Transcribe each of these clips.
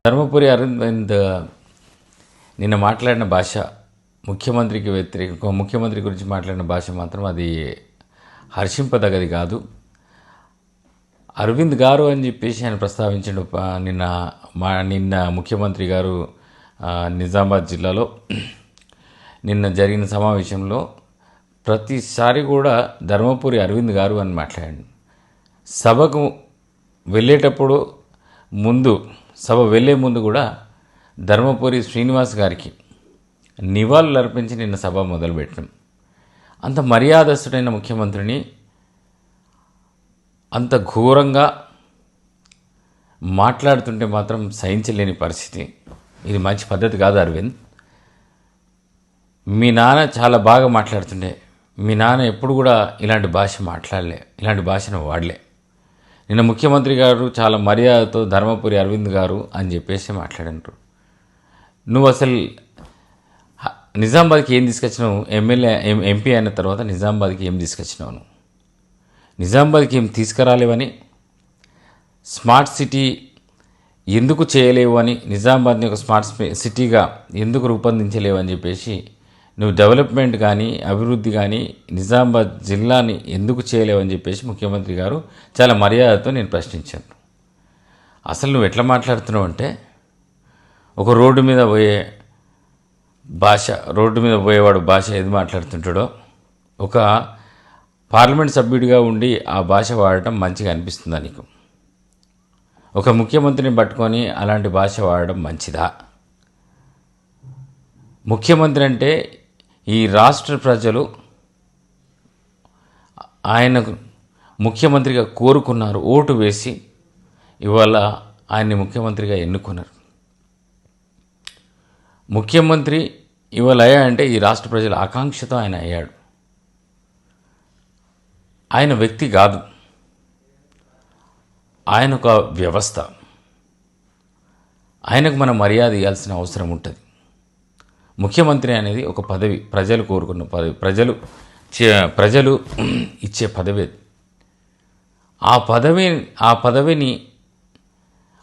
ధర్మపురి అరవింద్ నిన్న మాట్లాడిన భాష ముఖ్యమంత్రికి ముఖ్యమంత్రి గురించి మాట్లాడిన భాష మాత్రం అది హర్షింపదగది కాదు. అరవింద్ గారు అని చెప్పేసి ఆయన ప్రస్తావించిన నిన్న ముఖ్యమంత్రి గారు నిజామాబాద్ జిల్లాలో నిన్న జరిగిన సమావేశంలో ప్రతిసారి కూడా ధర్మపురి అరవింద్ గారు అని మాట్లాడాడు. సభకు వెళ్ళేటప్పుడు సభ వెళ్ళే ముందు కూడా ధర్మపురి శ్రీనివాస్ గారికి నివాళులు అర్పించి నిన్న సభ మొదలుపెట్టాం. అంత మర్యాదస్తుడైన ముఖ్యమంత్రిని అంత ఘోరంగా మాట్లాడుతుంటే మాత్రం సహించలేని పరిస్థితి. ఇది మంచి పద్ధతి కాదు అరవింద్. మీ నాన్న చాలా బాగా మాట్లాడుతుండే. మీ నాన్న ఎప్పుడు కూడా ఇలాంటి భాష మాట్లాడలే, ఇలాంటి భాషను వాడలే. నిన్న ముఖ్యమంత్రి గారు చాలా మర్యాదతో ధర్మపురి అరవింద్ గారు అని చెప్పేసి మాట్లాడినారు. నువ్వు అసలు నిజామాబాద్కి ఏం తీసుకొచ్చినావు? ఎంపీ అయిన తర్వాత నిజామాబాద్కి ఏం తీసుకొచ్చినావు? నువ్వు నిజామాబాద్కి ఏం తీసుకురాలేవని, స్మార్ట్ సిటీ ఎందుకు చేయలేవు అని, నిజామాబాద్ని ఒక స్మార్ట్ సిటీగా ఎందుకు రూపొందించలేవు అని చెప్పేసి నువ్వు డెవలప్మెంట్ కానీ అభివృద్ధి కానీ నిజామాబాద్ జిల్లాని ఎందుకు చేయలేవని చెప్పేసి ముఖ్యమంత్రి గారు చాలా మర్యాదతో నేను ప్రశ్నించాను. అసలు నువ్వు ఎట్లా మాట్లాడుతున్నావు అంటే, ఒక రోడ్డు మీద పోయేవాడు భాష ఏది మాట్లాడుతుంటాడో, ఒక పార్లమెంట్ సభ్యుడిగా ఉండి ఆ భాష వాడటం మంచిగా అనిపిస్తుందా నీకు? ఒక ముఖ్యమంత్రిని పట్టుకొని అలాంటి భాష వాడడం మంచిదా? ముఖ్యమంత్రి అంటే ఈ రాష్ట్ర ప్రజలు ఆయనకు ముఖ్యమంత్రిగా కోరుకున్నారు, ఓటు వేసి ఇవాళ ఆయన్ని ముఖ్యమంత్రిగా ఎన్నుకున్నారు. ముఖ్యమంత్రి ఇవాళ అయ్యాడంటే ఈ రాష్ట్ర ప్రజల ఆకాంక్షతో ఆయన అయ్యాడు. ఆయన వ్యక్తి కాదు, ఆయన ఒక వ్యవస్థ. ఆయనకు మనం మర్యాద ఇవ్వాల్సిన అవసరం ఉంటుంది. ముఖ్యమంత్రి అనేది ఒక పదవి, ప్రజలు కోరుకున్న పదవి, ప్రజలు ఇచ్చే పదవి. ఆ పదవిని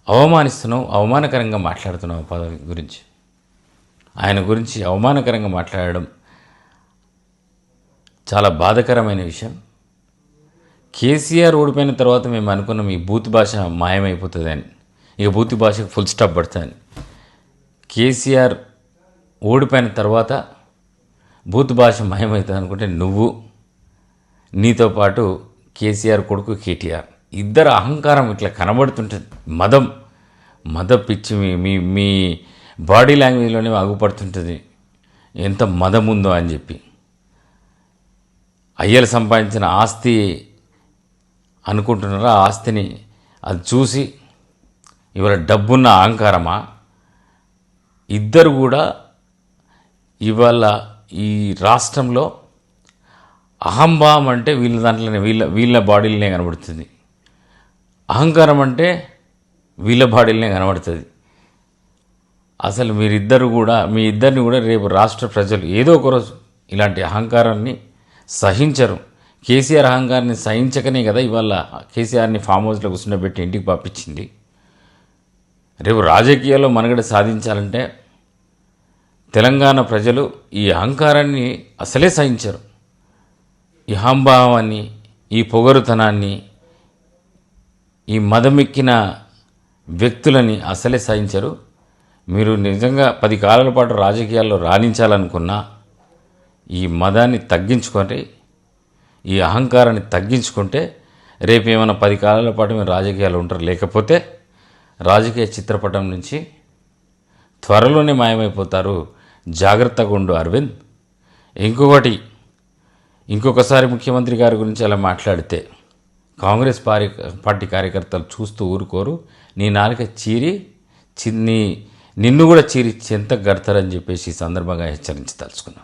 అవమానిస్తున్నావు, అవమానకరంగా మాట్లాడుతున్నావు. పదవి గురించి, ఆయన గురించి అవమానకరంగా మాట్లాడడం చాలా బాధాకరమైన విషయం. కేసీఆర్ ఓడిపోయిన తర్వాత మేము అనుకున్నాం ఈ బూత్ భాష మాయమైపోతుంది అని, ఇక బూత్ భాషకు ఫుల్ స్టాప్ పడుతుంది. కేసీఆర్ ఓడిపోయిన తర్వాత బూత్ భాష మాయమవుతుంది అనుకుంటే నువ్వు, నీతో పాటు కేసీఆర్ కొడుకు కేటీఆర్ ఇద్దరు అహంకారం ఇట్లా కనబడుతుంటుంది. మద పిచ్చి మీ బాడీ లాంగ్వేజ్లోనే అగుపడుతుంటుంది ఎంత మదం ఉందో అని చెప్పి. అయ్యలు సంపాదించిన ఆస్తి అనుకుంటున్నారా? ఆ ఆస్తిని అది చూసి ఇవాళ డబ్బున్న అహంకారమా? ఇద్దరు కూడా ఇవాళ ఈ రాష్ట్రంలో అహంభావం అంటే వీళ్ళ దాంట్లోనే వీళ్ళ బాడీలనే కనబడుతుంది. అహంకారం అంటే వీళ్ళ బాడీలనే కనబడుతుంది. అసలు మీ ఇద్దరిని కూడా రేపు రాష్ట్ర ప్రజలు ఏదో ఒకరోజు ఇలాంటి అహంకారాన్ని సహించరు. కేసీఆర్ అహంకారాన్ని సహించకనే కదా ఇవాళ కేసీఆర్ని ఫామ్ హౌస్లో కూర్చుండబెట్టి ఇంటికి పంపించింది. రేపు రాజకీయాల్లో మనుగడ సాధించాలంటే తెలంగాణ ప్రజలు ఈ అహంకారాన్ని అసలే సహించరు. ఈ అహంభావాన్ని, ఈ పొగరుతనాన్ని, ఈ మదమెక్కిన వ్యక్తులని అసలే సహించరు. మీరు నిజంగా 10 కాలాల పాటు రాజకీయాల్లో రాణించాలనుకున్నా ఈ మదాన్ని తగ్గించుకొని, ఈ అహంకారాన్ని తగ్గించుకుంటే రేపు ఏమైనా 10 కాలాల పాటు మీరు రాజకీయాలు ఉంటారు. లేకపోతే రాజకీయ చిత్రపటం నుంచి త్వరలోనే మాయమైపోతారు. జాగ్రత్తగా ఉండు అరవింద్. ఇంకొకసారి ముఖ్యమంత్రి గారి గురించి అలా మాట్లాడితే కాంగ్రెస్ పార్టీ కార్యకర్తలు చూస్తూ ఊరుకోరు. నీ నాలుక నిన్ను కూడా చీరి చెంత గడతారని చెప్పేసి ఈ సందర్భంగా హెచ్చరించదలుచుకున్నాను.